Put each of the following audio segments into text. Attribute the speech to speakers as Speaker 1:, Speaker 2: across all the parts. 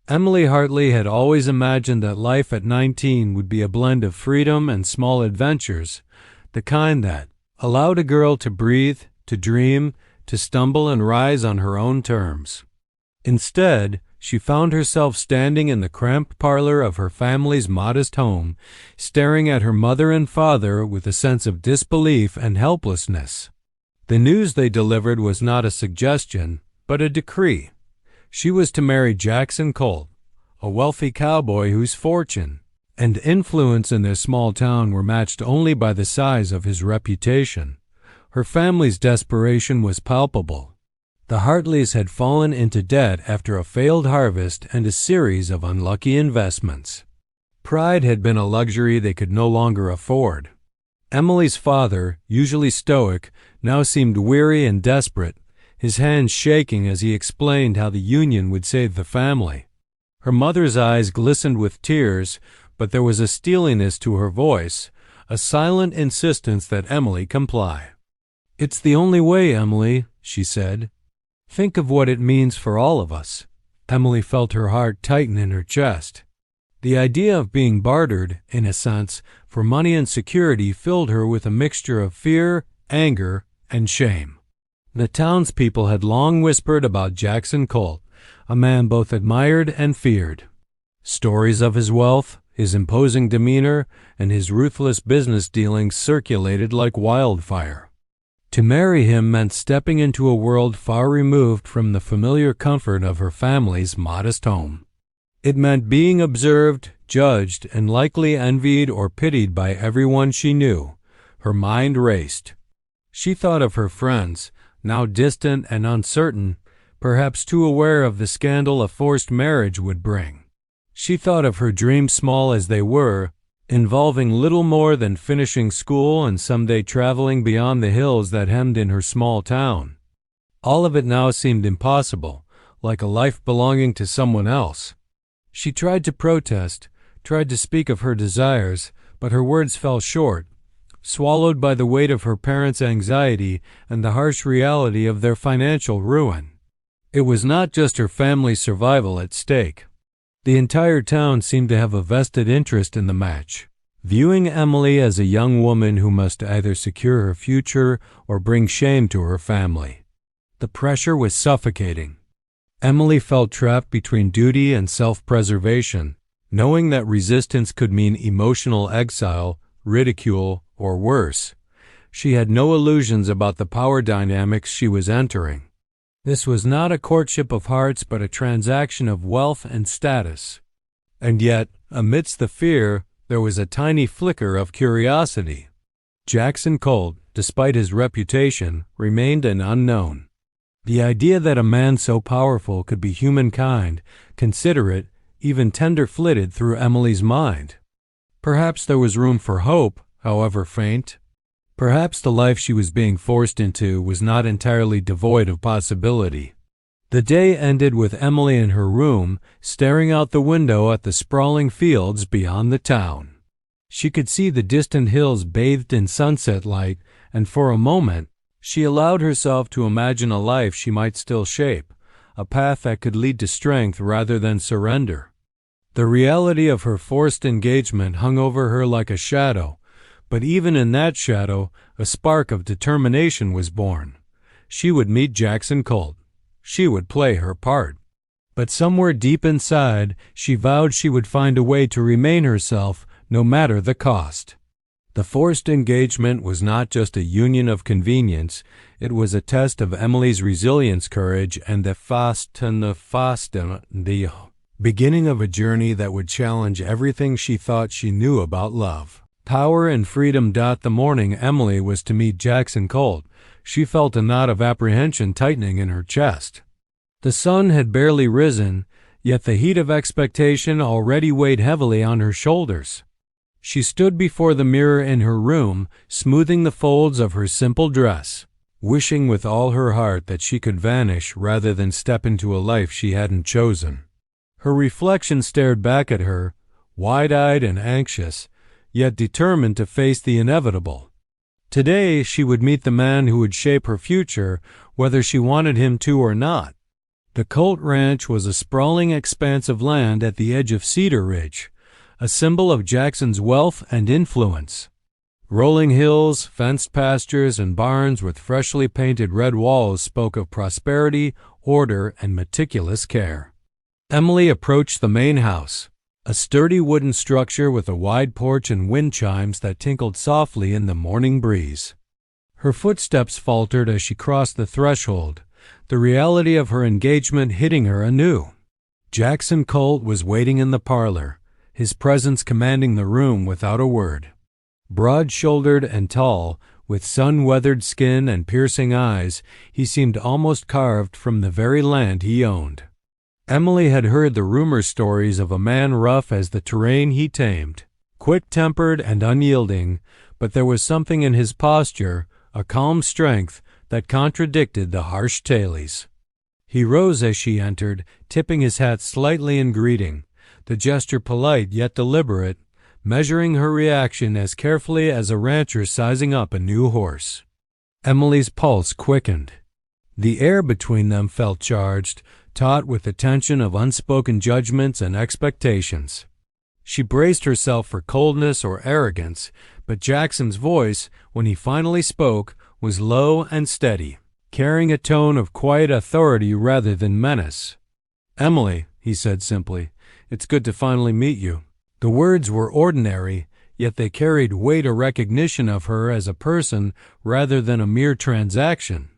Speaker 1: Emily Hartley had always imagined that life at 19 would be a blend of freedom and small adventures, the kind that allowed a girl to breathe, to dream, to stumble and rise on her own terms. Instead, she found herself standing in the cramped parlor of her family's modest home, staring at her mother and father with a sense of disbelief and helplessness. The news they delivered was not a suggestion, but a decree. She was to marry Jackson Colt, a wealthy cowboy whose fortune and influence in their small town were matched only by the size of his reputation. Her family's desperation was palpable. The Hartleys had fallen into debt after a failed harvest and a series of unlucky investments. Pride had been a luxury they could no longer afford. Emily's father, usually stoic, now seemed weary and desperate, his hands shaking as he explained how the union would save the family. Her mother's eyes glistened with tears, but there was a steeliness to her voice, a silent insistence that Emily comply. "It's the only way, Emily," she said. "Think of what it means for all of us." Emily felt her heart tighten in her chest. The idea of being bartered, in a sense, for money and security filled her with a mixture of fear, anger, and shame. The townspeople had long whispered about Jackson Colt, a man both admired and feared. Stories of his wealth, his imposing demeanor, and his ruthless business dealings circulated like wildfire. To marry him meant stepping into a world far removed from the familiar comfort of her family's modest home. It meant being observed, judged, and likely envied or pitied by everyone she knew. Her mind raced. She thought of her friends, now distant and uncertain, perhaps too aware of the scandal a forced marriage would bring. She thought of her dreams, small as they were, involving little more than finishing school and someday traveling beyond the hills that hemmed in her small town. All of it now seemed impossible, like a life belonging to someone else. She tried to protest, tried to speak of her desires, but her words fell short, swallowed by the weight of her parents' anxiety and the harsh reality of their financial ruin. It was not just her family's survival at stake. The entire town seemed to have a vested interest in the match, viewing Emily as a young woman who must either secure her future or bring shame to her family. The pressure was suffocating. Emily felt trapped between duty and self-preservation, knowing that resistance could mean emotional exile, ridicule, or worse. She had no illusions about the power dynamics she was entering. This was not a courtship of hearts, but a transaction of wealth and status. And yet, amidst the fear, there was a tiny flicker of curiosity. Jackson Colt, despite his reputation, remained an unknown. The idea that a man so powerful could be humankind, considerate, even tender-flitted through Emily's mind. Perhaps there was room for hope, however faint. Perhaps the life she was being forced into was not entirely devoid of possibility. The day ended with Emily in her room, staring out the window at the sprawling fields beyond the town. She could see the distant hills bathed in sunset light, and for a moment, she allowed herself to imagine a life she might still shape, a path that could lead to strength rather than surrender. The reality of her forced engagement hung over her like a shadow, but even in that shadow, a spark of determination was born. She would meet Jackson Colt. She would play her part. But somewhere deep inside, she vowed she would find a way to remain herself, no matter the cost. The forced engagement was not just a union of convenience, it was a test of Emily's resilience, courage, and the beginning of a journey that would challenge everything she thought she knew about love. Power and freedom. The morning Emily was to meet Jackson Colt, she felt a knot of apprehension tightening in her chest. The sun had barely risen, yet the heat of expectation already weighed heavily on her shoulders. She stood before the mirror in her room, smoothing the folds of her simple dress, wishing with all her heart that she could vanish rather than step into a life she hadn't chosen. Her reflection stared back at her, wide-eyed and anxious, yet determined to face the inevitable. Today she would meet the man who would shape her future, whether she wanted him to or not. The Colt Ranch was a sprawling expanse of land at the edge of Cedar Ridge, a symbol of Jackson's wealth and influence. Rolling hills, fenced pastures, and barns with freshly painted red walls spoke of prosperity, order, and meticulous care. Emily approached the main house, a sturdy wooden structure with a wide porch and wind chimes that tinkled softly in the morning breeze. Her footsteps faltered as she crossed the threshold, the reality of her engagement hitting her anew. Jackson Colt was waiting in the parlor, his presence commanding the room without a word. Broad-shouldered and tall, with sun-weathered skin and piercing eyes, he seemed almost carved from the very land he owned. Emily had heard the rumor stories of a man rough as the terrain he tamed, quick-tempered and unyielding, but there was something in his posture, a calm strength, that contradicted the harsh tales. He rose as she entered, tipping his hat slightly in greeting, the gesture polite yet deliberate, measuring her reaction as carefully as a rancher sizing up a new horse. Emily's pulse quickened. The air between them felt charged, taut with the tension of unspoken judgments and expectations. She braced herself for coldness or arrogance, but Jackson's voice, when he finally spoke, was low and steady, carrying a tone of quiet authority rather than menace. "Emily," he said simply, "it's good to finally meet you." The words were ordinary, yet they carried weight or recognition of her as a person rather than a mere transaction.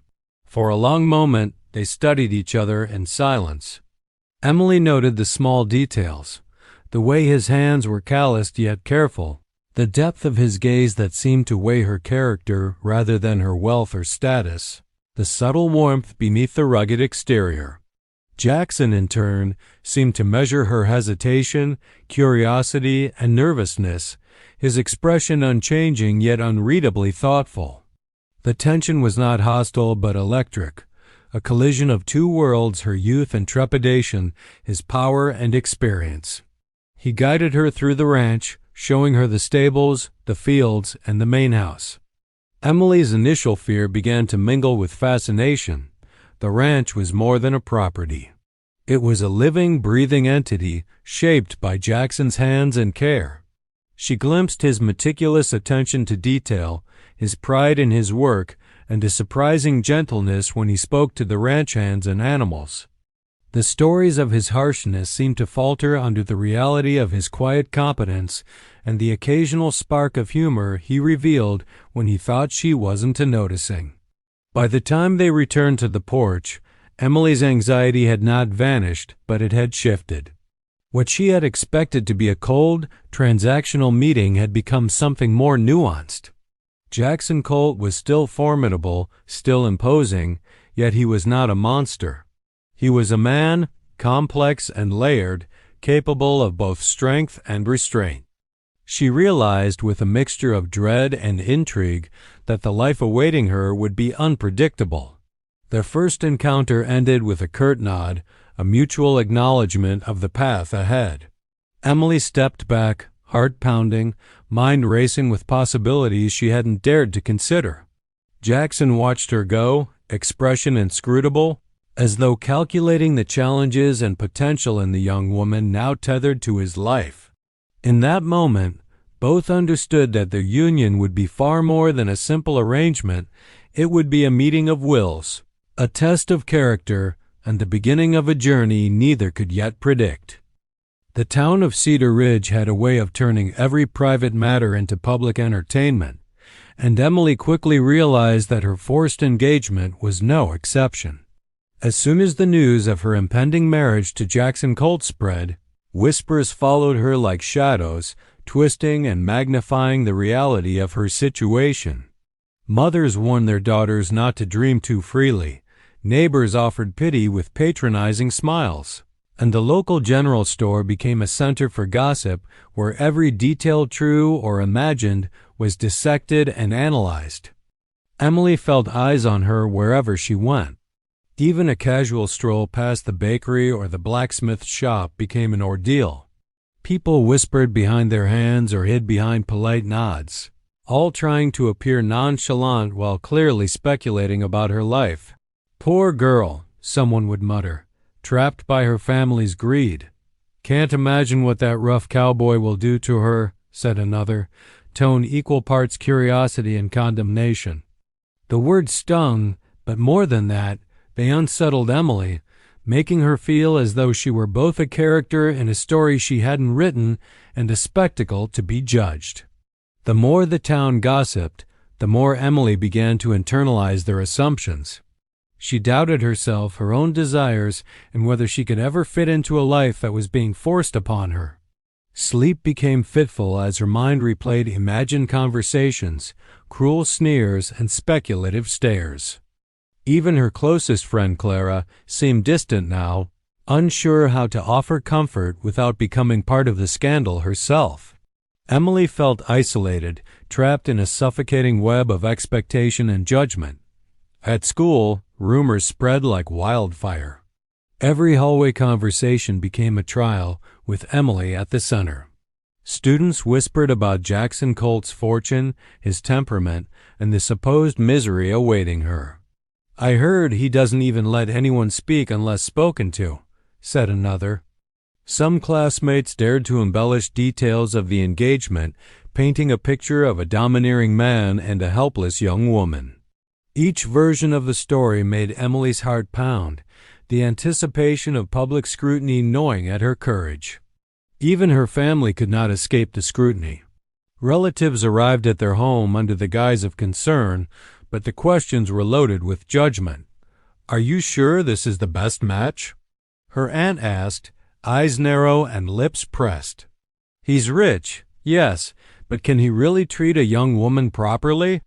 Speaker 1: For a long moment they studied each other in silence. Emily noted the small details, the way his hands were calloused yet careful, the depth of his gaze that seemed to weigh her character rather than her wealth or status, the subtle warmth beneath the rugged exterior. Jackson, in turn, seemed to measure her hesitation, curiosity, and nervousness, his expression unchanging yet unreadably thoughtful. The tension was not hostile but electric, a collision of two worlds, her youth and trepidation, his power and experience. He guided her through the ranch, showing her the stables, the fields, and the main house. Emily's initial fear began to mingle with fascination. The ranch was more than a property. It was a living, breathing entity shaped by Jackson's hands and care. She glimpsed his meticulous attention to detail, his pride in his work, and a surprising gentleness when he spoke to the ranch hands and animals. The stories of his harshness seemed to falter under the reality of his quiet competence and the occasional spark of humor he revealed when he thought she wasn't noticing. By the time they returned to the porch, Emily's anxiety had not vanished, but it had shifted. What she had expected to be a cold, transactional meeting had become something more nuanced. Jackson Colt was still formidable, still imposing, yet he was not a monster. He was a man, complex and layered, capable of both strength and restraint. She realized with a mixture of dread and intrigue that the life awaiting her would be unpredictable. Their first encounter ended with a curt nod, a mutual acknowledgement of the path ahead. Emily stepped back, heart pounding, mind racing with possibilities she hadn't dared to consider. Jackson watched her go, expression inscrutable, as though calculating the challenges and potential in the young woman now tethered to his life. In that moment, both understood that their union would be far more than a simple arrangement. It would be a meeting of wills, a test of character, and the beginning of a journey neither could yet predict. The town of Cedar Ridge had a way of turning every private matter into public entertainment, and Emily quickly realized that her forced engagement was no exception. As soon as the news of her impending marriage to Jackson Colt spread, whispers followed her like shadows, twisting and magnifying the reality of her situation. Mothers warned their daughters not to dream too freely. Neighbors offered pity with patronizing smiles. And the local general store became a center for gossip where every detail, true or imagined, was dissected and analyzed. Emily felt eyes on her wherever she went. Even a casual stroll past the bakery or the blacksmith shop became an ordeal. People whispered behind their hands or hid behind polite nods, all trying to appear nonchalant while clearly speculating about her life. "Poor girl," someone would mutter. trapped by her family's greed. "Can't imagine what that rough cowboy will do to her," said another, tone equal parts curiosity and condemnation. The word stung, but more than that, they unsettled Emily, making her feel as though she were both a character in a story she hadn't written and a spectacle to be judged. The more the town gossiped, the more Emily began to internalize their assumptions. She doubted herself, her own desires, and whether she could ever fit into a life that was being forced upon her. Sleep became fitful as her mind replayed imagined conversations, cruel sneers, and speculative stares. Even her closest friend Clara seemed distant now, unsure how to offer comfort without becoming part of the scandal herself. Emily felt isolated, trapped in a suffocating web of expectation and judgment. At school, rumors spread like wildfire. Every hallway conversation became a trial, with Emily at the center. Students whispered about Jackson Colt's fortune, his temperament, and the supposed misery awaiting her. "I heard he doesn't even let anyone speak unless spoken to," said another. Some classmates dared to embellish details of the engagement, painting a picture of a domineering man and a helpless young woman. Each version of the story made Emily's heart pound, the anticipation of public scrutiny gnawing at her courage. Even her family could not escape the scrutiny. Relatives arrived at their home under the guise of concern, but the questions were loaded with judgment. "Are you sure this is the best match?" her aunt asked, eyes narrow and lips pressed. "He's rich, yes, but can he really treat a young woman properly?"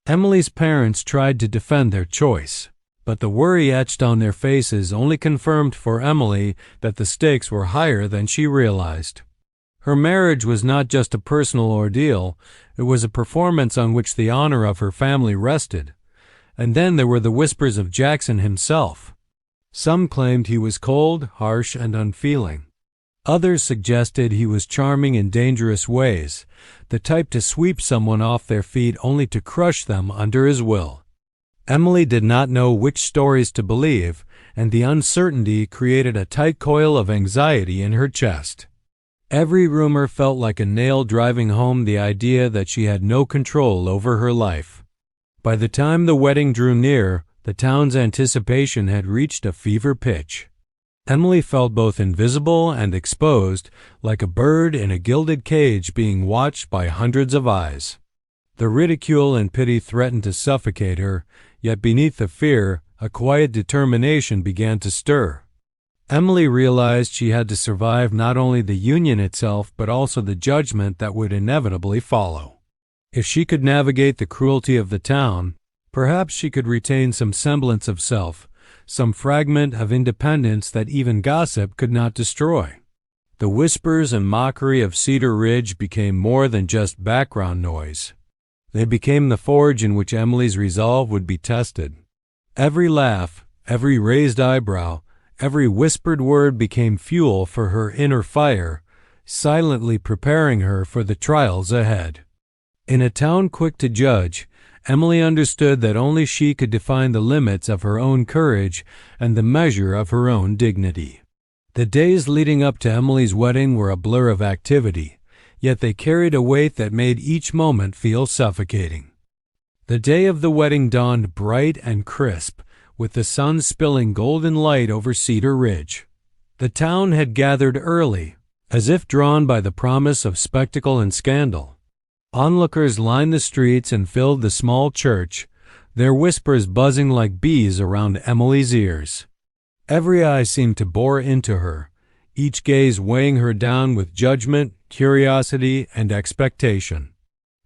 Speaker 1: Emily's parents tried to defend their choice, but the worry etched on their faces only confirmed for Emily that the stakes were higher than she realized. Her marriage was not just a personal ordeal, it was a performance on which the honor of her family rested. And then there were the whispers of Jackson himself. Some claimed he was cold, harsh, and unfeeling. Others suggested he was charming in dangerous ways, the type to sweep someone off their feet only to crush them under his will. Emily did not know which stories to believe, and the uncertainty created a tight coil of anxiety in her chest. Every rumor felt like a nail driving home the idea that she had no control over her life. By the time the wedding drew near, the town's anticipation had reached a fever pitch. Emily felt both invisible and exposed, like a bird in a gilded cage being watched by hundreds of eyes. The ridicule and pity threatened to suffocate her, yet beneath the fear, a quiet determination began to stir. Emily realized she had to survive not only the union itself but also the judgment that would inevitably follow. If she could navigate the cruelty of the town, perhaps she could retain some semblance of self, some fragment of independence that even gossip could not destroy. The whispers and mockery of Cedar Ridge became more than just background noise. They became the forge in which Emily's resolve would be tested. Every laugh, every raised eyebrow, every whispered word became fuel for her inner fire, silently preparing her for the trials ahead. In a town quick to judge, Emily understood that only she could define the limits of her own courage and the measure of her own dignity. The days leading up to Emily's wedding were a blur of activity, yet they carried a weight that made each moment feel suffocating. The day of the wedding dawned bright and crisp, with the sun spilling golden light over Cedar Ridge. The town had gathered early, as if drawn by the promise of spectacle and scandal. Onlookers lined the streets and filled the small church, their whispers buzzing like bees around Emily's ears. Every eye seemed to bore into her, each gaze weighing her down with judgment, curiosity, and expectation.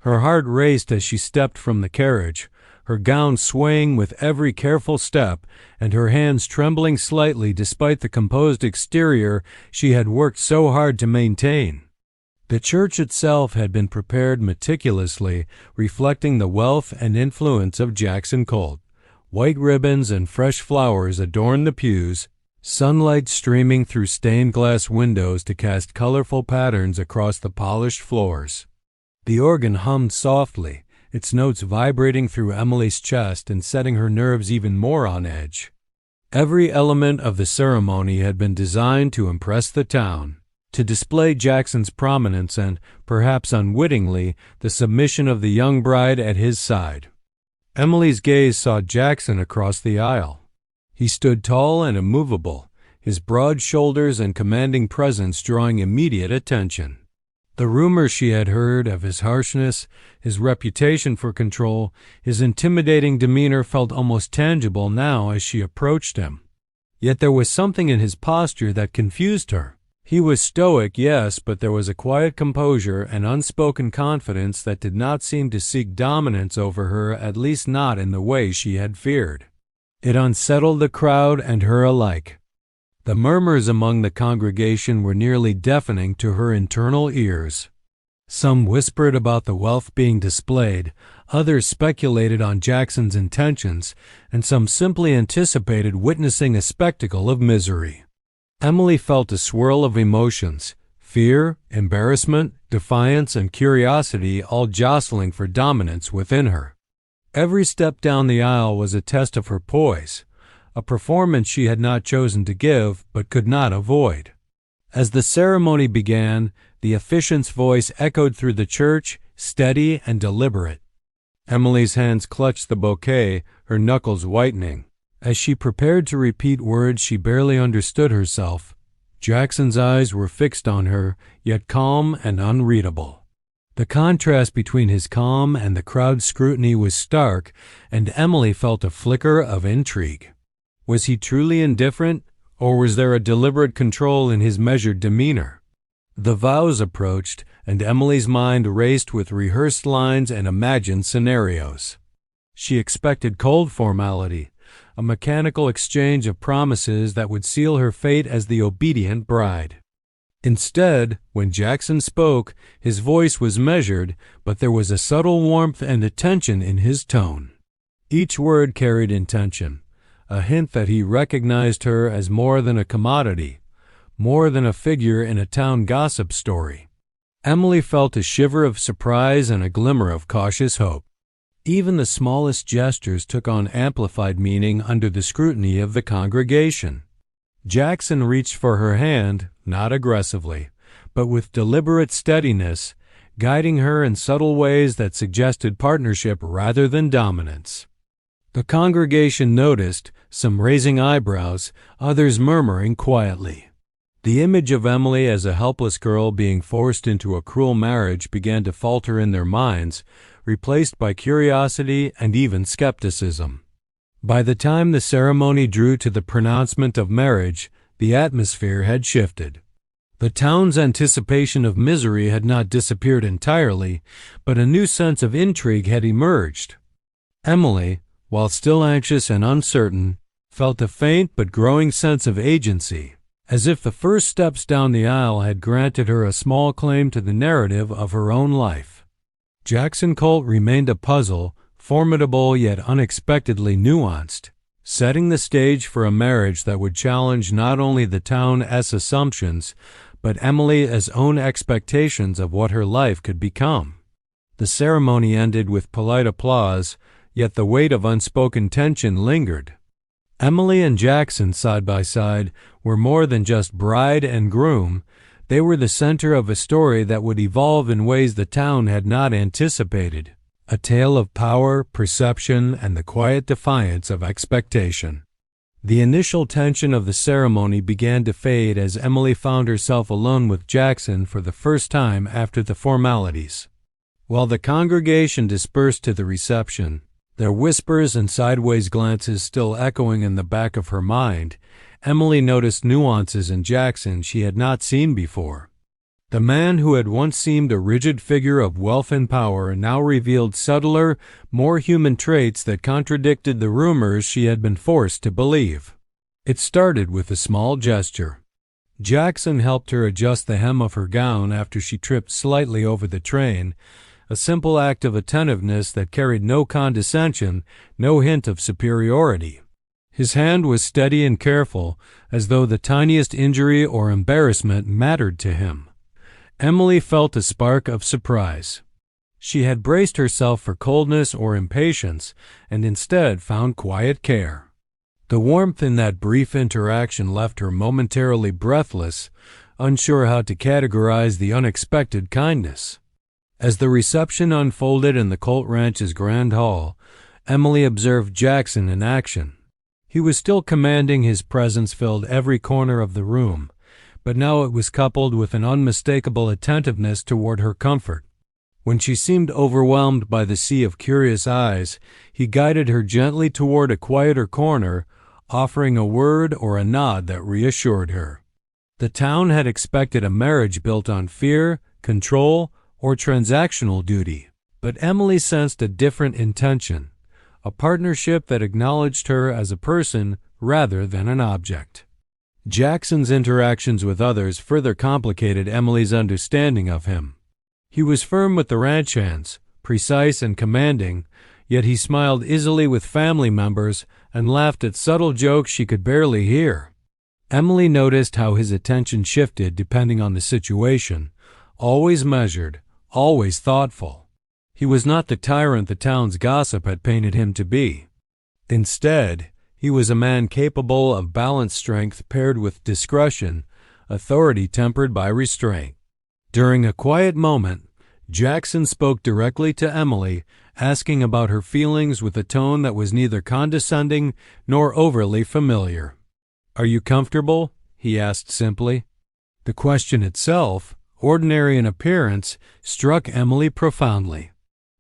Speaker 1: Her heart raced as she stepped from the carriage, her gown swaying with every careful step, and her hands trembling slightly despite the composed exterior she had worked so hard to maintain. The church itself had been prepared meticulously, reflecting the wealth and influence of Jackson Colt. White ribbons and fresh flowers adorned the pews, sunlight streaming through stained glass windows to cast colorful patterns across the polished floors. The organ hummed softly, its notes vibrating through Emily's chest and setting her nerves even more on edge. Every element of the ceremony had been designed to impress the town, to display Jackson's prominence and, perhaps unwittingly, the submission of the young bride at his side. Emily's gaze sought Jackson across the aisle. He stood tall and immovable, his broad shoulders and commanding presence drawing immediate attention. The rumors she had heard of his harshness, his reputation for control, his intimidating demeanor felt almost tangible now as she approached him. Yet there was something in his posture that confused her. He was stoic, yes, but there was a quiet composure and unspoken confidence that did not seem to seek dominance over her, at least not in the way she had feared. It unsettled the crowd and her alike. The murmurs among the congregation were nearly deafening to her internal ears. Some whispered about the wealth being displayed, others speculated on Jackson's intentions, and some simply anticipated witnessing a spectacle of misery. Emily felt a swirl of emotions, fear, embarrassment, defiance, and curiosity all jostling for dominance within her. Every step down the aisle was a test of her poise, a performance she had not chosen to give but could not avoid. As the ceremony began, the officiant's voice echoed through the church, steady and deliberate. Emily's hands clutched the bouquet, her knuckles whitening. As she prepared to repeat words she barely understood herself, Jackson's eyes were fixed on her, yet calm and unreadable. The contrast between his calm and the crowd's scrutiny was stark, and Emily felt a flicker of intrigue. Was he truly indifferent, or was there a deliberate control in his measured demeanor? The vows approached, and Emily's mind raced with rehearsed lines and imagined scenarios. She expected cold formality, a mechanical exchange of promises that would seal her fate as the obedient bride. Instead, when Jackson spoke, his voice was measured, but there was a subtle warmth and attention in his tone. Each word carried intention, a hint that he recognized her as more than a commodity, more than a figure in a town gossip story. Emily felt a shiver of surprise and a glimmer of cautious hope. Even the smallest gestures took on amplified meaning under the scrutiny of the congregation. Jackson reached for her hand, not aggressively, but with deliberate steadiness, guiding her in subtle ways that suggested partnership rather than dominance. The congregation noticed, some raising eyebrows, others murmuring quietly. The image of Emily as a helpless girl being forced into a cruel marriage began to falter in their minds, replaced by curiosity and even skepticism. By the time the ceremony drew to the pronouncement of marriage, the atmosphere had shifted. The town's anticipation of misery had not disappeared entirely, but a new sense of intrigue had emerged. Emily, while still anxious and uncertain, felt a faint but growing sense of agency, as if the first steps down the aisle had granted her a small claim to the narrative of her own life. Jackson Colt remained a puzzle, formidable yet unexpectedly nuanced, setting the stage for a marriage that would challenge not only the town's assumptions, but Emily's own expectations of what her life could become. The ceremony ended with polite applause, yet the weight of unspoken tension lingered. Emily and Jackson, side by side, were more than just bride and groom. They were the center of a story that would evolve in ways the town had not anticipated, a tale of power, perception, and the quiet defiance of expectation. The initial tension of the ceremony began to fade as Emily found herself alone with Jackson for the first time after the formalities. While the congregation dispersed to the reception, their whispers and sideways glances still echoing in the back of her mind, Emily noticed nuances in Jackson she had not seen before. The man who had once seemed a rigid figure of wealth and power now revealed subtler, more human traits that contradicted the rumors she had been forced to believe. It started with a small gesture. Jackson helped her adjust the hem of her gown after she tripped slightly over the train, a simple act of attentiveness that carried no condescension, no hint of superiority. His hand was steady and careful, as though the tiniest injury or embarrassment mattered to him. Emily felt a spark of surprise. She had braced herself for coldness or impatience, and instead found quiet care. The warmth in that brief interaction left her momentarily breathless, unsure how to categorize the unexpected kindness. As the reception unfolded in the Colt Ranch's grand hall, Emily observed Jackson in action. He was still commanding. His presence filled every corner of the room, but now it was coupled with an unmistakable attentiveness toward her comfort. When she seemed overwhelmed by the sea of curious eyes, he guided her gently toward a quieter corner, offering a word or a nod that reassured her. The town had expected a marriage built on fear, control, or transactional duty, but Emily sensed a different intention, a partnership that acknowledged her as a person rather than an object. Jackson's interactions with others further complicated Emily's understanding of him. He was firm with the ranch hands, precise and commanding, yet he smiled easily with family members and laughed at subtle jokes she could barely hear. Emily noticed how his attention shifted depending on the situation, always measured, always thoughtful. He was not the tyrant the town's gossip had painted him to be. Instead, he was a man capable of balanced strength paired with discretion, authority tempered by restraint. During a quiet moment, Jackson spoke directly to Emily, asking about her feelings with a tone that was neither condescending nor overly familiar. "Are you comfortable?" he asked simply. The question itself, ordinary in appearance, struck Emily profoundly.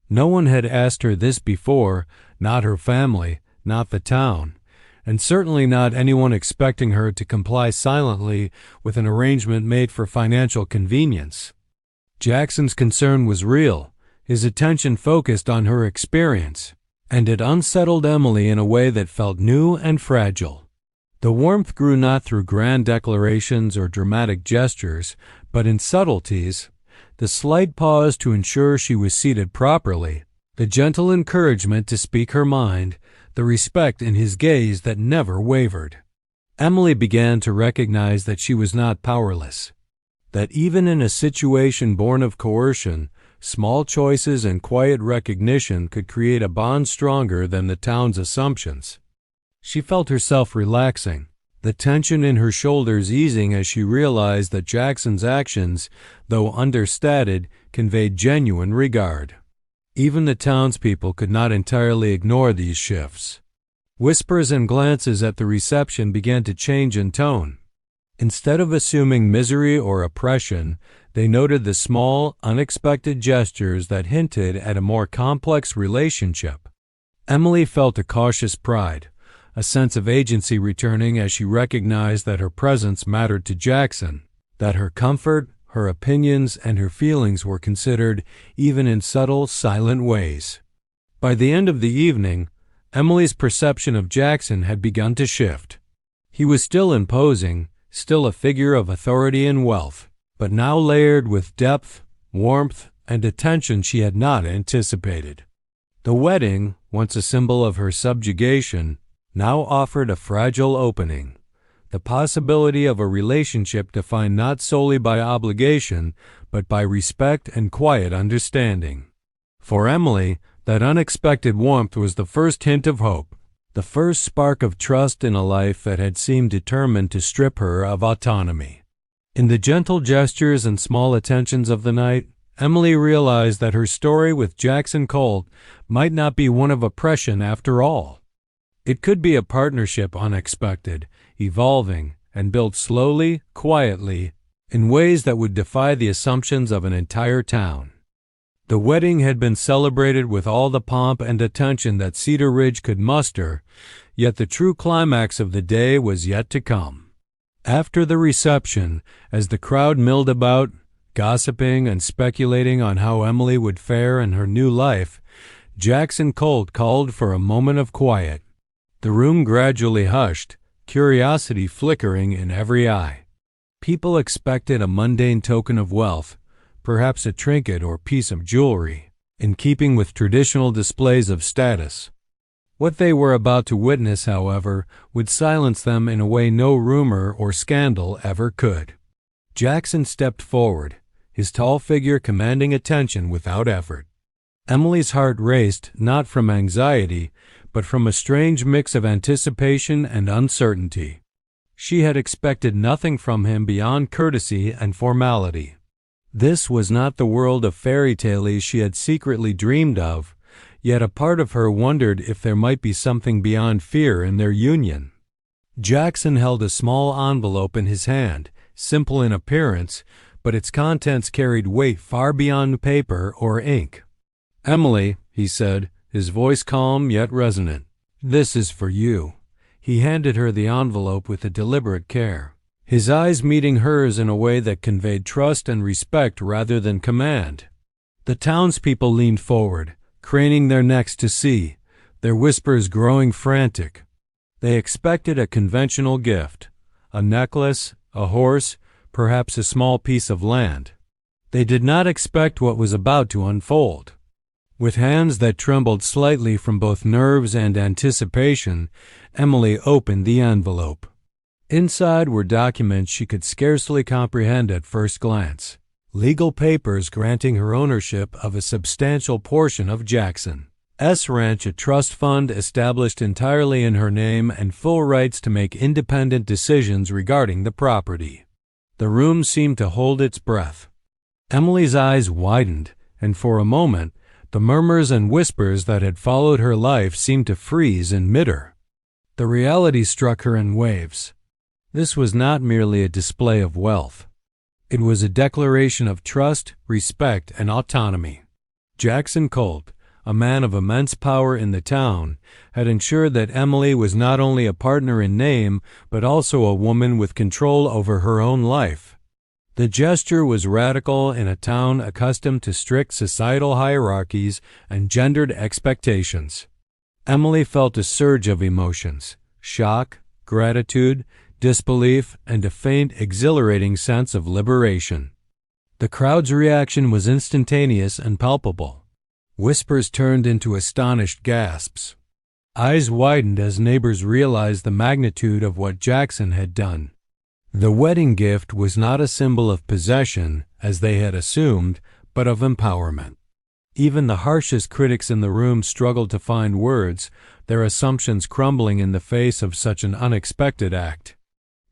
Speaker 1: No one had asked her this before, not her family, not the town, and certainly not anyone expecting her to comply silently with an arrangement made for financial convenience. Jackson's concern was real, his attention focused on her experience, and it unsettled Emily in a way that felt new and fragile. The warmth grew not through grand declarations or dramatic gestures, but in subtleties, the slight pause to ensure she was seated properly, the gentle encouragement to speak her mind, the respect in his gaze that never wavered. Emily began to recognize that she was not powerless, that even in a situation born of coercion, small choices and quiet recognition could create a bond stronger than the town's assumptions. She felt herself relaxing, the tension in her shoulders easing as she realized that Jackson's actions, though understated, conveyed genuine regard. Even the townspeople could not entirely ignore these shifts. Whispers and glances at the reception began to change in tone. Instead of assuming misery or oppression, they noted the small, unexpected gestures that hinted at a more complex relationship. Emily felt a cautious pride, a sense of agency returning as she recognized that her presence mattered to Jackson, that her comfort, her opinions, and her feelings were considered even in subtle, silent ways. By the end of the evening, Emily's perception of Jackson had begun to shift. He was still imposing, still a figure of authority and wealth, but now layered with depth, warmth, and attention she had not anticipated. The wedding, once a symbol of her subjugation, now offered a fragile opening, the possibility of a relationship defined not solely by obligation, but by respect and quiet understanding. For Emily, that unexpected warmth was the first hint of hope, the first spark of trust in a life that had seemed determined to strip her of autonomy. In the gentle gestures and small attentions of the night, Emily realized that her story with Jackson Colt might not be one of oppression after all. It could be a partnership unexpected, evolving, and built slowly, quietly, in ways that would defy the assumptions of an entire town. The wedding had been celebrated with all the pomp and attention that Cedar Ridge could muster, yet the true climax of the day was yet to come. After the reception, as the crowd milled about, gossiping and speculating on how Emily would fare in her new life, Jackson Colt called for a moment of quiet. The room gradually hushed, curiosity flickering in every eye. People expected a mundane token of wealth, perhaps a trinket or piece of jewelry, in keeping with traditional displays of status. What they were about to witness, however, would silence them in a way no rumor or scandal ever could. Jackson stepped forward, his tall figure commanding attention without effort. Emily's heart raced not from anxiety, but from a strange mix of anticipation and uncertainty. She had expected nothing from him beyond courtesy and formality. This was not the world of fairy tales she had secretly dreamed of, yet a part of her wondered if there might be something beyond fear in their union. Jackson held a small envelope in his hand, simple in appearance, but its contents carried weight far beyond paper or ink. "Emily," he said, his voice calm yet resonant, "this is for you." He handed her the envelope with a deliberate care, his eyes meeting hers in a way that conveyed trust and respect rather than command. The townspeople leaned forward, craning their necks to see, their whispers growing frantic. They expected a conventional gift, a necklace, a horse, perhaps a small piece of land. They did not expect what was about to unfold. With hands that trembled slightly from both nerves and anticipation, Emily opened the envelope. Inside were documents she could scarcely comprehend at first glance. Legal papers granting her ownership of a substantial portion of Jackson's Ranch, a trust fund established entirely in her name, and full rights to make independent decisions regarding the property. The room seemed to hold its breath. Emily's eyes widened, and for a moment, the murmurs and whispers that had followed her life seemed to freeze in mid-air. The reality struck her in waves. This was not merely a display of wealth. It was a declaration of trust, respect, and autonomy. Jackson Colt, a man of immense power in the town, had ensured that Emily was not only a partner in name, but also a woman with control over her own life. The gesture was radical in a town accustomed to strict societal hierarchies and gendered expectations. Emily felt a surge of emotions: shock, gratitude, disbelief, and a faint, exhilarating sense of liberation. The crowd's reaction was instantaneous and palpable. Whispers turned into astonished gasps. Eyes widened as neighbors realized the magnitude of what Jackson had done. The wedding gift was not a symbol of possession, as they had assumed, but of empowerment. Even the harshest critics in the room struggled to find words, their assumptions crumbling in the face of such an unexpected act.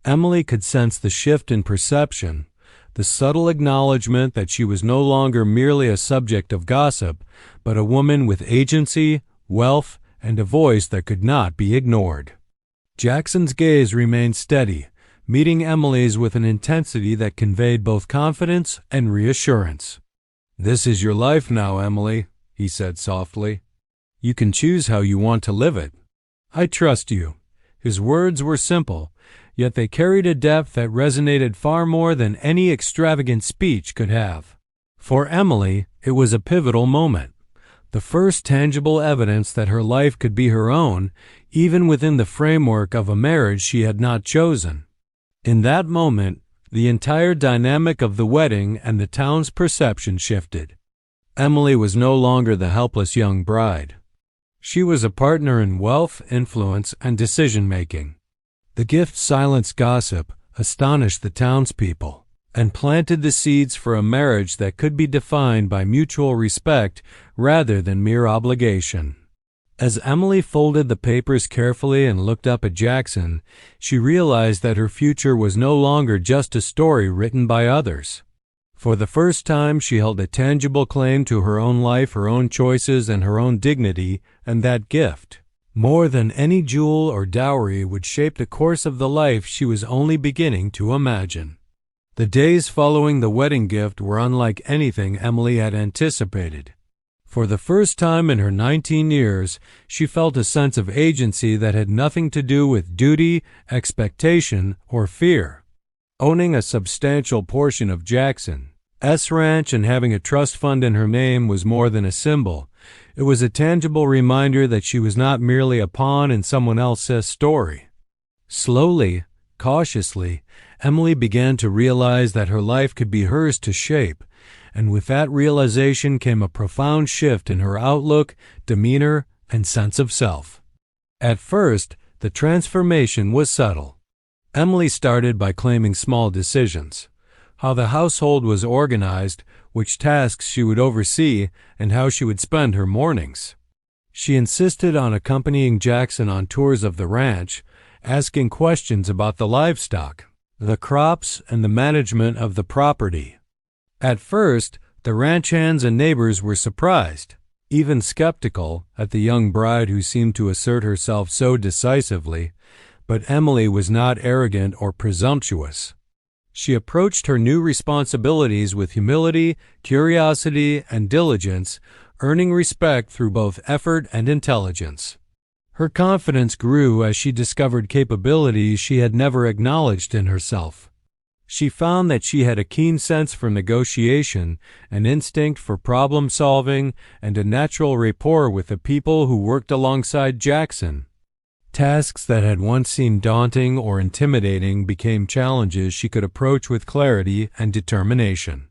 Speaker 1: Emily could sense the shift in perception, the subtle acknowledgement that she was no longer merely a subject of gossip, but a woman with agency, wealth, and a voice that could not be ignored. Jackson's gaze remained steady, meeting Emily's with an intensity that conveyed both confidence and reassurance. "This is your life now, Emily," he said softly. "You can choose how you want to live it. I trust you." His words were simple, yet they carried a depth that resonated far more than any extravagant speech could have. For Emily, it was a pivotal moment, the first tangible evidence that her life could be her own, even within the framework of a marriage she had not chosen. In that moment, the entire dynamic of the wedding and the town's perception shifted. Emily was no longer the helpless young bride. She was a partner in wealth, influence, and decision-making. The gift silenced gossip, astonished the townspeople, and planted the seeds for a marriage that could be defined by mutual respect rather than mere obligation. As Emily folded the papers carefully and looked up at Jackson, she realized that her future was no longer just a story written by others. For the first time, she held a tangible claim to her own life, her own choices, and her own dignity, and that gift, more than any jewel or dowry, would shape the course of the life she was only beginning to imagine. The days following the wedding gift were unlike anything Emily had anticipated. For the first time in her 19 years, she felt a sense of agency that had nothing to do with duty, expectation, or fear. Owning a substantial portion of Jackson's Ranch and having a trust fund in her name was more than a symbol. It was a tangible reminder that she was not merely a pawn in someone else's story. Slowly, cautiously, Emily began to realize that her life could be hers to shape, and with that realization came a profound shift in her outlook, demeanor, and sense of self. At first, the transformation was subtle. Emily started by claiming small decisions: how the household was organized, which tasks she would oversee, and how she would spend her mornings. She insisted on accompanying Jackson on tours of the ranch, asking questions about the livestock, the crops, and the management of the property. At first, the ranch hands and neighbors were surprised, even skeptical, at the young bride who seemed to assert herself so decisively, but Emily was not arrogant or presumptuous. She approached her new responsibilities with humility, curiosity, and diligence, earning respect through both effort and intelligence. Her confidence grew as she discovered capabilities she had never acknowledged in herself. She found that she had a keen sense for negotiation, an instinct for problem-solving, and a natural rapport with the people who worked alongside Jackson. Tasks that had once seemed daunting or intimidating became challenges she could approach with clarity and determination.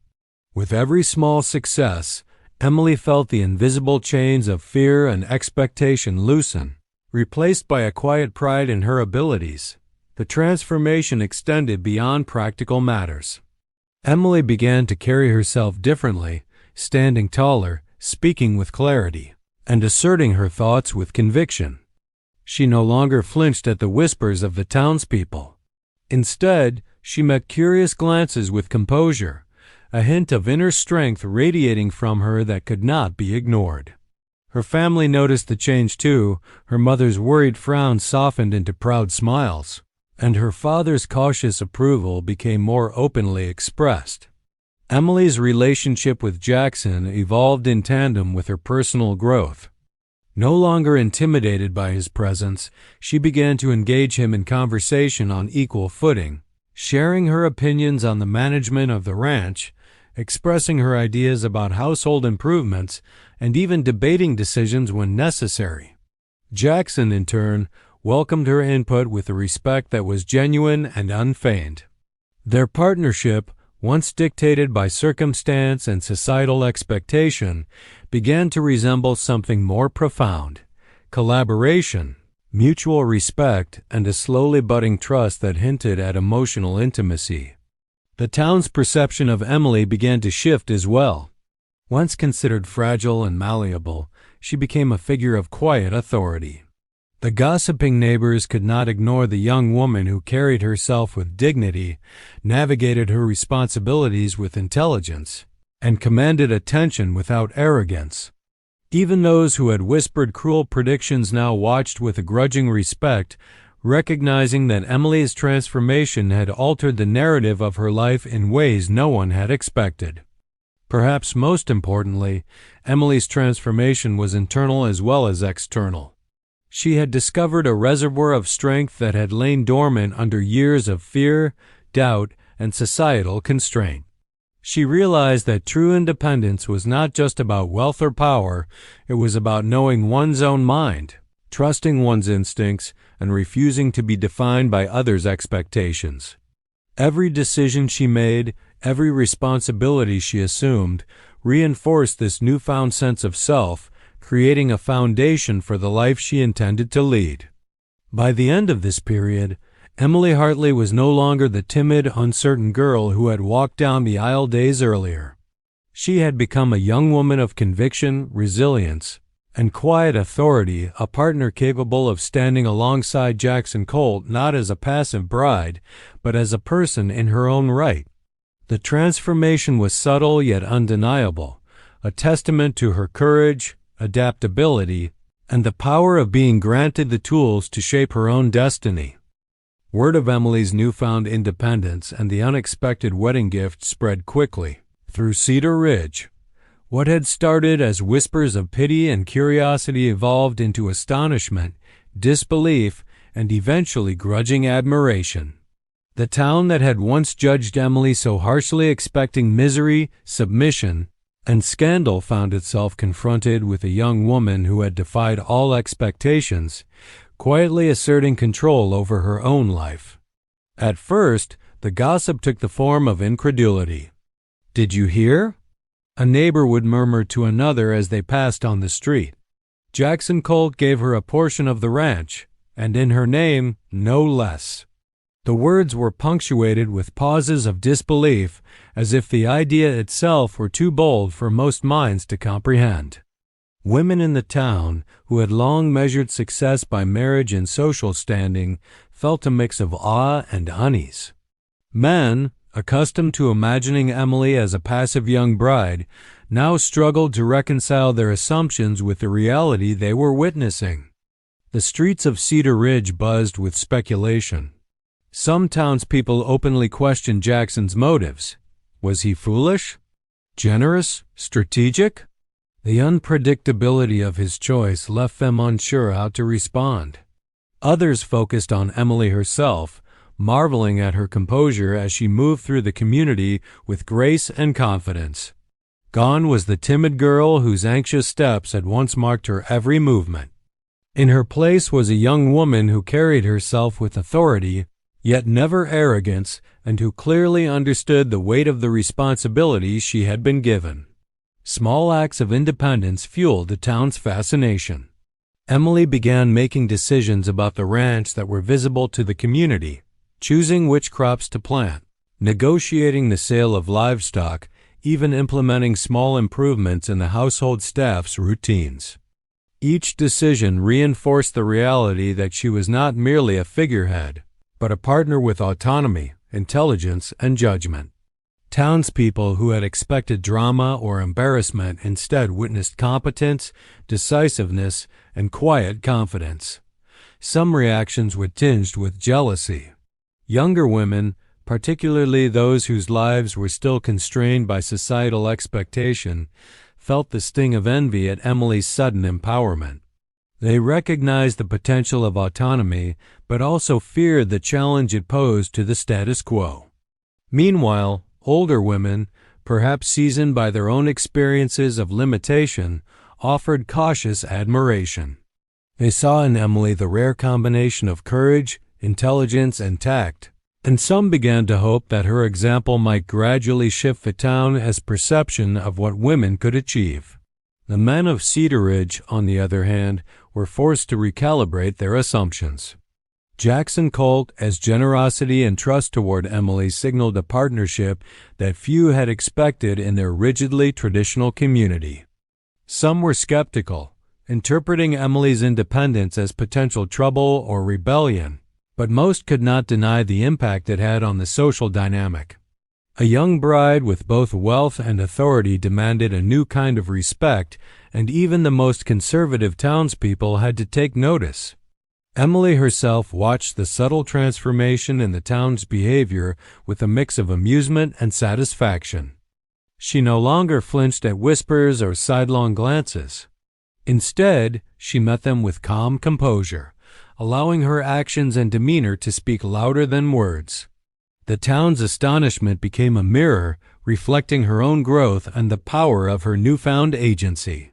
Speaker 1: With every small success, Emily felt the invisible chains of fear and expectation loosen, replaced by a quiet pride in her abilities. The transformation extended beyond practical matters. Emily began to carry herself differently, standing taller, speaking with clarity, and asserting her thoughts with conviction. She no longer flinched at the whispers of the townspeople. Instead, she met curious glances with composure, a hint of inner strength radiating from her that could not be ignored. Her family noticed the change too. Her mother's worried frowns softened into proud smiles, and her father's cautious approval became more openly expressed. Emily's relationship with Jackson evolved in tandem with her personal growth. No longer intimidated by his presence, she began to engage him in conversation on equal footing, sharing her opinions on the management of the ranch, expressing her ideas about household improvements, and even debating decisions when necessary. Jackson, in turn, welcomed her input with a respect that was genuine and unfeigned. Their partnership, once dictated by circumstance and societal expectation, began to resemble something more profound: collaboration, mutual respect, and a slowly budding trust that hinted at emotional intimacy. The town's perception of Emily began to shift as well. Once considered fragile and malleable, she became a figure of quiet authority. The gossiping neighbors could not ignore the young woman who carried herself with dignity, navigated her responsibilities with intelligence, and commanded attention without arrogance. Even those who had whispered cruel predictions now watched with a grudging respect, recognizing that Emily's transformation had altered the narrative of her life in ways no one had expected. Perhaps most importantly, Emily's transformation was internal as well as external. She had discovered a reservoir of strength that had lain dormant under years of fear, doubt, and societal constraint. She realized that true independence was not just about wealth or power, it was about knowing one's own mind, trusting one's instincts, and refusing to be defined by others' expectations. Every decision she made, every responsibility she assumed, reinforced this newfound sense of self, creating a foundation for the life she intended to lead. By the end of this period, Emily Hartley was no longer the timid, uncertain girl who had walked down the aisle days earlier. She had become a young woman of conviction, resilience, and quiet authority, a partner capable of standing alongside Jackson Colt not as a passive bride, but as a person in her own right. The transformation was subtle yet undeniable, a testament to her courage, adaptability, and the power of being granted the tools to shape her own destiny. Word of Emily's newfound independence and the unexpected wedding gift spread quickly through Cedar Ridge. What had started as whispers of pity and curiosity evolved into astonishment, disbelief, and eventually grudging admiration. The town that had once judged Emily so harshly, expecting misery, submission, and scandal, found itself confronted with a young woman who had defied all expectations, quietly asserting control over her own life. At first, the gossip took the form of incredulity. "Did you hear?" a neighbor would murmur to another as they passed on the street. Jackson Colt gave her a portion of the ranch, and in her name, no less. The words were punctuated with pauses of disbelief, as if the idea itself were too bold for most minds to comprehend. Women in the town, who had long measured success by marriage and social standing, felt a mix of awe and unease. Men, accustomed to imagining Emily as a passive young bride, now struggled to reconcile their assumptions with the reality they were witnessing. The streets of Cedar Ridge buzzed with speculation. Some townspeople openly questioned Jackson's motives. Was he foolish? Generous? Strategic? The unpredictability of his choice left them unsure how to respond. Others focused on Emily herself, marveling at her composure as she moved through the community with grace and confidence. Gone was the timid girl whose anxious steps had once marked her every movement. In her place was a young woman who carried herself with authority, yet never arrogance, and who clearly understood the weight of the responsibilities she had been given. Small acts of independence fueled the town's fascination. Emily began making decisions about the ranch that were visible to the community, choosing which crops to plant, negotiating the sale of livestock, even implementing small improvements in the household staff's routines. Each decision reinforced the reality that she was not merely a figurehead, but a partner with autonomy, intelligence, and judgment. Townspeople who had expected drama or embarrassment instead witnessed competence, decisiveness, and quiet confidence. Some reactions were tinged with jealousy. Younger women, particularly those whose lives were still constrained by societal expectation, felt the sting of envy at Emily's sudden empowerment. They recognized the potential of autonomy, but also feared the challenge it posed to the status quo. Meanwhile, older women, perhaps seasoned by their own experiences of limitation, offered cautious admiration. They saw in Emily the rare combination of courage, intelligence, and tact, and some began to hope that her example might gradually shift the town's perception of what women could achieve. The men of Cedar Ridge, on the other hand, were forced to recalibrate their assumptions. Jackson Colt, as generosity and trust toward Emily signaled a partnership that few had expected in their rigidly traditional community. Some were skeptical, interpreting Emily's independence as potential trouble or rebellion, but most could not deny the impact it had on the social dynamic. A young bride with both wealth and authority demanded a new kind of respect, and even the most conservative townspeople had to take notice. Emily herself watched the subtle transformation in the town's behavior with a mix of amusement and satisfaction. She no longer flinched at whispers or sidelong glances. Instead, she met them with calm composure, allowing her actions and demeanor to speak louder than words. The town's astonishment became a mirror, reflecting her own growth and the power of her newfound agency.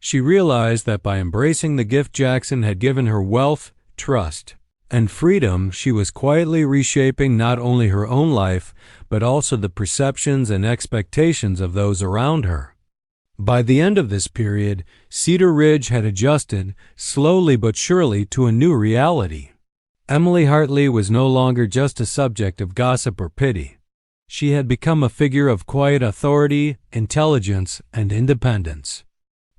Speaker 1: She realized that by embracing the gift Jackson had given her wealth, trust, and freedom, she was quietly reshaping not only her own life, but also the perceptions and expectations of those around her. By the end of this period, Cedar Ridge had adjusted, slowly but surely, to a new reality. Emily Hartley was no longer just a subject of gossip or pity. She had become a figure of quiet authority, intelligence, and independence.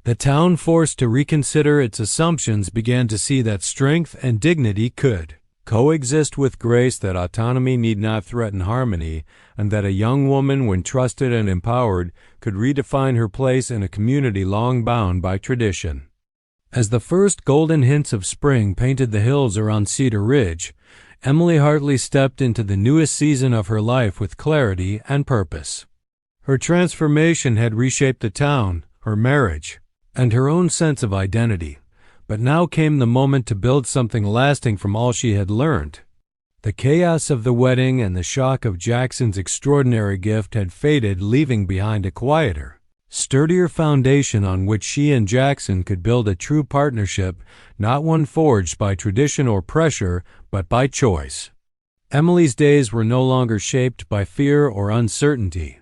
Speaker 1: The town, forced to reconsider its assumptions, began to see that strength and dignity could coexist with grace, that autonomy need not threaten harmony, and that a young woman, when trusted and empowered, could redefine her place in a community long bound by tradition. As the first golden hints of spring painted the hills around Cedar Ridge, Emily Hartley stepped into the newest season of her life with clarity and purpose. Her transformation had reshaped the town, her marriage, and her own sense of identity, but now came the moment to build something lasting from all she had learned. The chaos of the wedding and the shock of Jackson's extraordinary gift had faded, leaving behind a quieter, sturdier foundation on which she and Jackson could build a true partnership, not one forged by tradition or pressure, but by choice. Emily's days were no longer shaped by fear or uncertainty.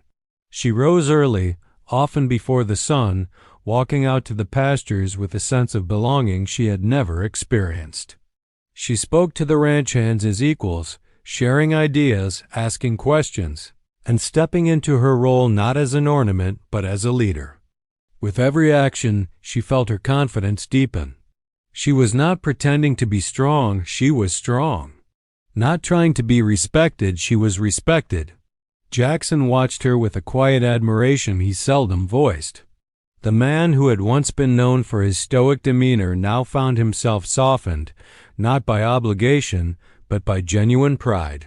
Speaker 1: She rose early, often before the sun, walking out to the pastures with a sense of belonging she had never experienced. She spoke to the ranch hands as equals, sharing ideas, asking questions, and stepping into her role not as an ornament but as a leader. With every action, she felt her confidence deepen. She was not pretending to be strong, she was strong. Not trying to be respected, she was respected. Jackson watched her with a quiet admiration he seldom voiced. The man who had once been known for his stoic demeanor now found himself softened, not by obligation, but by genuine pride.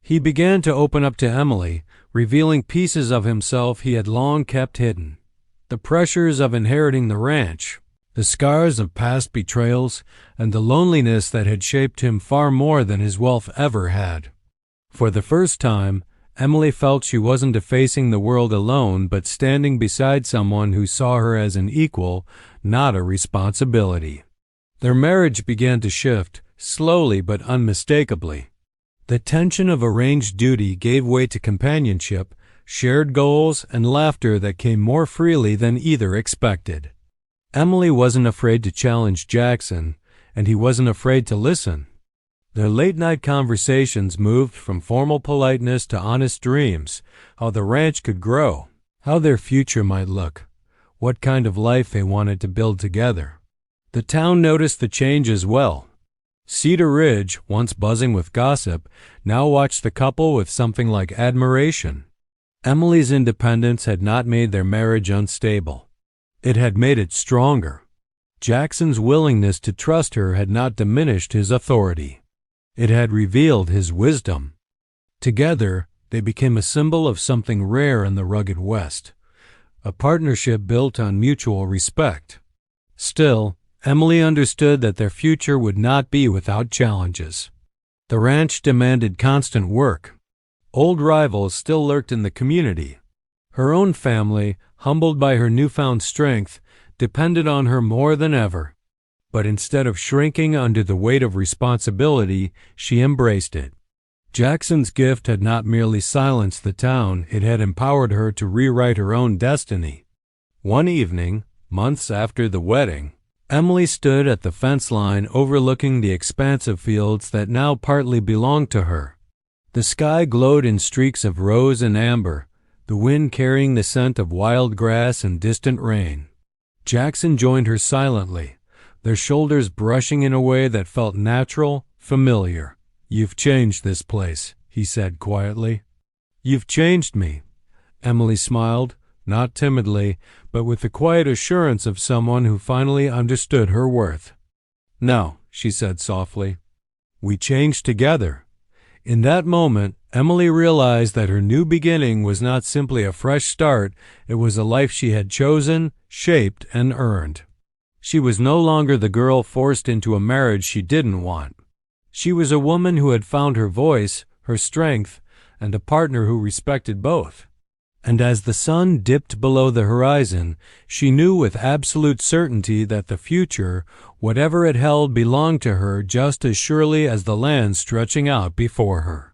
Speaker 1: He began to open up to Emily, revealing pieces of himself he had long kept hidden. The pressures of inheriting the ranch, the scars of past betrayals, and the loneliness that had shaped him far more than his wealth ever had. For the first time, Emily felt she wasn't facing the world alone, but standing beside someone who saw her as an equal, not a responsibility. Their marriage began to shift, slowly but unmistakably. The tension of arranged duty gave way to companionship, shared goals, and laughter that came more freely than either expected. Emily wasn't afraid to challenge Jackson, and he wasn't afraid to listen. Their late-night conversations moved from formal politeness to honest dreams, how the ranch could grow, how their future might look, what kind of life they wanted to build together. The town noticed the change as well. Cedar Ridge, once buzzing with gossip, now watched the couple with something like admiration. Emily's independence had not made their marriage unstable. It had made it stronger. Jackson's willingness to trust her had not diminished his authority. It had revealed his wisdom. Together, they became a symbol of something rare in the rugged West, a partnership built on mutual respect. Still, Emily understood that their future would not be without challenges. The ranch demanded constant work. Old rivals still lurked in the community. Her own family, humbled by her newfound strength, depended on her more than ever. But instead of shrinking under the weight of responsibility, she embraced it. Jackson's gift had not merely silenced the town, it had empowered her to rewrite her own destiny. One evening, months after the wedding, Emily stood at the fence line overlooking the expansive fields that now partly belonged to her. The sky glowed in streaks of rose and amber, the wind carrying the scent of wild grass and distant rain. Jackson joined her silently, their shoulders brushing in a way that felt natural, familiar. "You've changed this place," he said quietly. "You've changed me." Emily smiled, not timidly, but with the quiet assurance of someone who finally understood her worth. "No," she said softly. "We changed together." In that moment, Emily realized that her new beginning was not simply a fresh start, it was a life she had chosen, shaped, and earned. She was no longer the girl forced into a marriage she didn't want. She was a woman who had found her voice, her strength, and a partner who respected both. And as the sun dipped below the horizon, she knew with absolute certainty that the future, whatever it held, belonged to her just as surely as the land stretching out before her.